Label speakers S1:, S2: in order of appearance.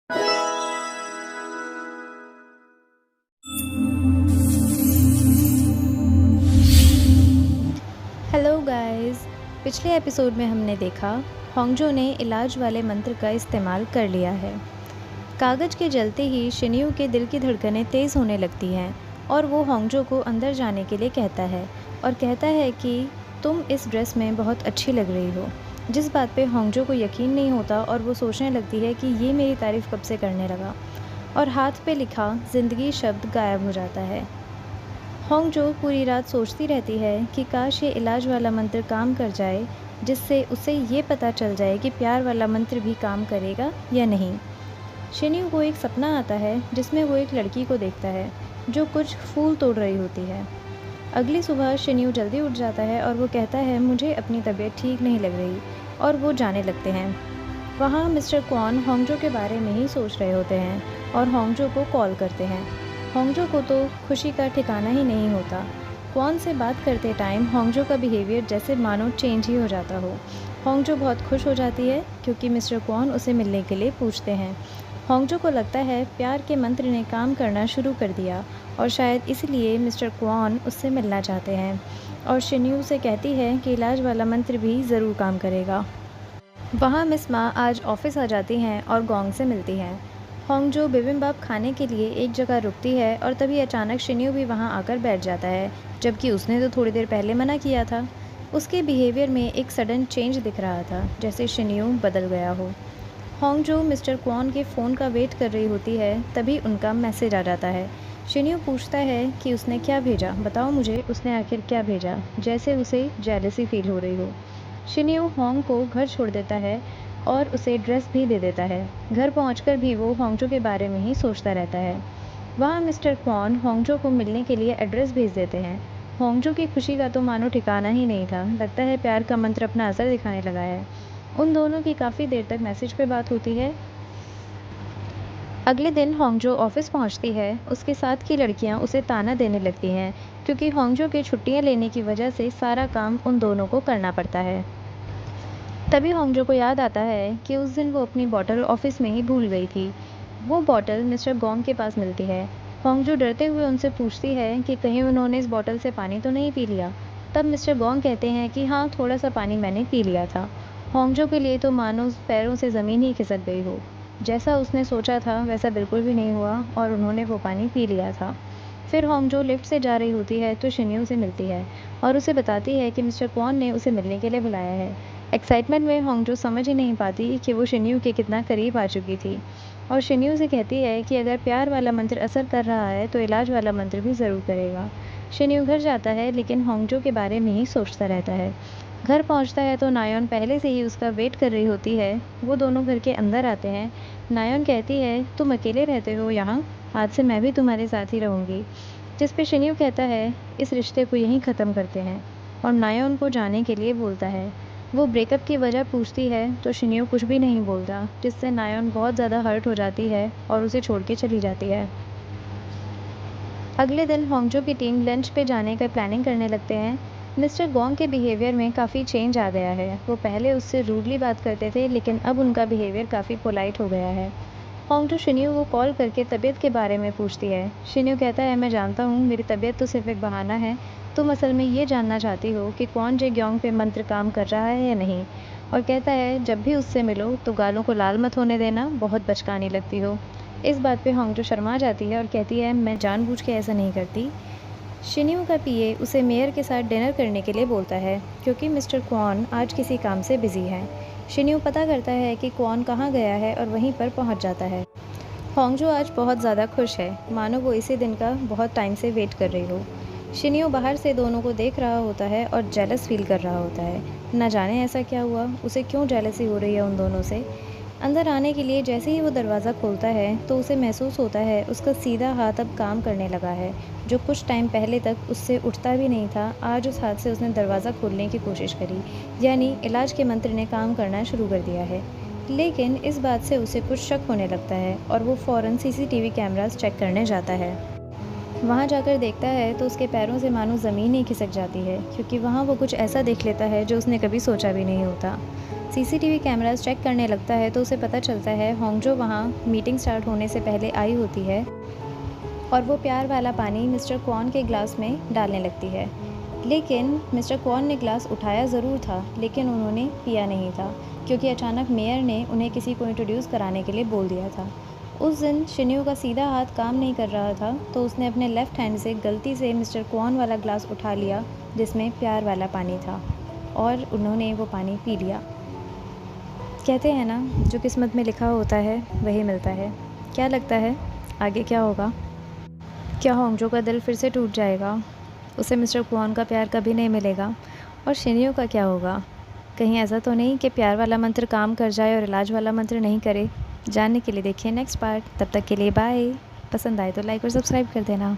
S1: Hello guys. पिछले episode में हमने देखा होंगजो ने इलाज वाले मंत्र का इस्तेमाल कर लिया है। कागज़ के जलते ही शिन्यू के दिल की धड़कनें तेज़ होने लगती हैं और वो होंगजो को अंदर जाने के लिए कहता है और कहता है कि तुम इस ड्रेस में बहुत अच्छी लग रही हो। जिस बात पे होंगजो को यकीन नहीं होता और वो सोचने लगती है कि ये मेरी तारीफ़ कब से करने लगा, और हाथ पे लिखा ज़िंदगी शब्द गायब हो जाता है। होंगजो पूरी रात सोचती रहती है कि काश ये इलाज वाला मंत्र काम कर जाए, जिससे उसे ये पता चल जाए कि प्यार वाला मंत्र भी काम करेगा या नहीं। शिन्यू को एक सपना आता है जिसमें वो एक लड़की को देखता है जो कुछ फूल तोड़ रही होती है। अगली सुबह शिन्यू जल्दी उठ जाता है और वो कहता है मुझे अपनी तबीयत ठीक नहीं लग रही, और वो जाने लगते हैं। वहाँ मिस्टर क्वान होंगजो के बारे में ही सोच रहे होते हैं और होंगजो को कॉल करते हैं। होंगजो को तो खुशी का ठिकाना ही नहीं होता। क्वान से बात करते टाइम होंगजो का बिहेवियर जैसे मानो चेंज ही हो जाता हो। होंगजो बहुत खुश हो जाती है क्योंकि मिस्टर क्वान उसे मिलने के लिए पूछते हैं। होंगजो को लगता है प्यार के मंत्र ने काम करना शुरू कर दिया और शायद इसलिए मिस्टर क्वान उससे मिलना चाहते हैं, और शिन्यू से कहती है कि इलाज वाला मंत्र भी ज़रूर काम करेगा। वहाँ मिस मा आज ऑफिस आ जाती हैं और गोंग से मिलती हैं। होंगजो बिबिम्बाप खाने के लिए एक जगह रुकती है और तभी अचानक शिन्यू भी वहाँ आकर बैठ जाता है, जबकि उसने तो थोड़ी देर पहले मना किया था। उसके बिहेवियर में एक सडन चेंज दिख रहा था, जैसे शिन्यू बदल गया हो। होंगजो मिस्टर क्वान के फ़ोन का वेट कर रही होती है, तभी उनका मैसेज आ जाता है। शिन्यू पूछता है कि उसने क्या भेजा, बताओ मुझे उसने आखिर क्या भेजा, जैसे उसे जेलसी फील हो रही हो। शिन्यू होंग को घर छोड़ देता है और उसे ड्रेस भी दे देता है। घर पहुंचकर भी वो होंगजो के बारे में ही सोचता रहता है। वहाँ मिस्टर क्वान होंगजो को मिलने के लिए एड्रेस भेज देते हैं। होंगजो की खुशी का तो मानो ठिकाना ही नहीं था। लगता है प्यार का मंत्र अपना असर दिखाने लगा है। उन दोनों की काफ़ी देर तक मैसेज पे बात होती है। अगले दिन होंगजो ऑफिस पहुंचती है। उसके साथ की लड़कियां उसे ताना देने लगती हैं क्योंकि होंगजो के छुट्टियां लेने की वजह से सारा काम उन दोनों को करना पड़ता है। तभी होंगजो को याद आता है कि उस दिन वो अपनी बॉटल ऑफिस में ही भूल गई थी। वो बॉटल मिस्टर गोंग के पास मिलती है। होंगजो डरते हुए उनसे पूछती है कि कहीं उन्होंने इस बॉटल से पानी तो नहीं पी लिया। तब मिस्टर गोंग कहते हैं कि हाँ, थोड़ा सा पानी मैंने पी लिया था। होंगजो के लिए तो मानो पैरों से ज़मीन ही खिसक गई हो। जैसा उसने सोचा था वैसा बिल्कुल भी नहीं हुआ और उन्होंने वो पानी पी लिया था। फिर होंगजो लिफ्ट से जा रही होती है तो शिन्यू से मिलती है और उसे बताती है कि मिस्टर क्वान ने उसे मिलने के लिए बुलाया है। एक्साइटमेंट में होंगजो समझ ही नहीं पाती कि वो शिन्यू के कितना करीब आ चुकी थी, और शिन्यू से कहती है कि अगर प्यार वाला मंत्र असर कर रहा है तो इलाज वाला मंत्र भी ज़रूर करेगा। शिन्यू घर जाता है लेकिन होंगजो के बारे में ही सोचता रहता है। घर पहुंचता है तो नायोन पहले से ही उसका वेट कर रही होती है। वो दोनों घर के अंदर आते हैं। नायोन कहती है तुम अकेले रहते हो यहाँ, आज से मैं भी तुम्हारे साथ ही रहूँगी। जिस पे शिन्यू कहता है इस रिश्ते को यहीं ख़त्म करते हैं, और नायोन को जाने के लिए बोलता है। वो ब्रेकअप की वजह पूछती है तो शिन्यू कुछ भी नहीं बोलता, जिससे नायोन बहुत ज़्यादा हर्ट हो जाती है और उसे छोड़ के चली जाती है। अगले दिन होंगजो की टीम लंच पे जाने का प्लानिंग करने लगते हैं। मिस्टर गोंग के बिहेवियर में काफ़ी चेंज आ गया है। वो पहले उससे रूडली बात करते थे लेकिन अब उनका बिहेवियर काफ़ी पोलाइट हो गया है। होंगजो शिन्यू को कॉल करके तबीयत के बारे में पूछती है। शिन्यू कहता है मैं जानता हूँ मेरी तबीयत तो सिर्फ एक बहाना है, तुम असल में ये जानना चाहती हो कि क्वान जे-ग्योंग पे मंत्र काम कर रहा है या नहीं, और कहता है जब भी उससे मिलो तो गालों को लाल मत होने देना, बहुत बचकानी लगती हो। इस बात पे होंगजो शर्मा जाती है और कहती है मैं जानबूझ के ऐसा नहीं करती। शिन्यू का पीए उसे मेयर के साथ डिनर करने के लिए बोलता है क्योंकि मिस्टर क्वान आज किसी काम से बिजी है। शिन्यू पता करता है कि क्वान कहाँ गया है और वहीं पर पहुँच जाता है। होंगजो आज बहुत ज़्यादा खुश है, मानो वो इसी दिन का बहुत टाइम से वेट कर रही हो। शिन्यू बाहर से दोनों को देख रहा होता है और जेलस फील कर रहा होता है। न जाने ऐसा क्या हुआ, उसे क्यों जेलसी हो रही है उन दोनों से। अंदर आने के लिए जैसे ही वो दरवाज़ा खोलता है तो उसे महसूस होता है उसका सीधा हाथ अब काम करने लगा है। जो कुछ टाइम पहले तक उससे उठता भी नहीं था, आज उस हाथ से उसने दरवाज़ा खोलने की कोशिश करी, यानी इलाज के मंत्र ने काम करना शुरू कर दिया है। लेकिन इस बात से उसे कुछ शक होने लगता है और वो फ़ौरन सीसीटीवी कैमरास चेक करने जाता है। वहाँ जाकर देखता है तो उसके पैरों से मानो ज़मीन ही खिसक जाती है, क्योंकि वहाँ वो कुछ ऐसा देख लेता है जो उसने कभी सोचा भी नहीं होता। सीसीटीवी कैमरास चेक करने लगता है तो उसे पता चलता है होंगजो वहाँ मीटिंग स्टार्ट होने से पहले आई होती है और वो प्यार वाला पानी मिस्टर क्वॉन के ग्लास में डालने लगती है। लेकिन मिस्टर क्वॉन ने ग्लास उठाया ज़रूर था, लेकिन उन्होंने पिया नहीं था, क्योंकि अचानक मेयर ने उन्हें किसी को इंट्रोड्यूस कराने के लिए बोल दिया था। उस दिन शिन्यू का सीधा हाथ काम नहीं कर रहा था, तो उसने अपने लेफ़्ट हैंड से गलती से मिस्टर क्वॉन वाला ग्लास उठा लिया जिसमें प्यार वाला पानी था, और उन्होंने वो पानी पी लिया। कहते हैं ना, जो किस्मत में लिखा होता है वही मिलता है। क्या लगता है आगे क्या होगा? क्या होंगजो का दिल फिर से टूट जाएगा? उसे मिस्टर क्वॉन का प्यार कभी नहीं मिलेगा? और शिन्यू का क्या होगा? कहीं ऐसा तो नहीं कि प्यार वाला मंत्र काम कर जाए और इलाज वाला मंत्र नहीं करे? जानने के लिए देखिए नेक्स्ट पार्ट। तब तक के लिए बाय। पसंद आए तो लाइक और सब्सक्राइब कर देना।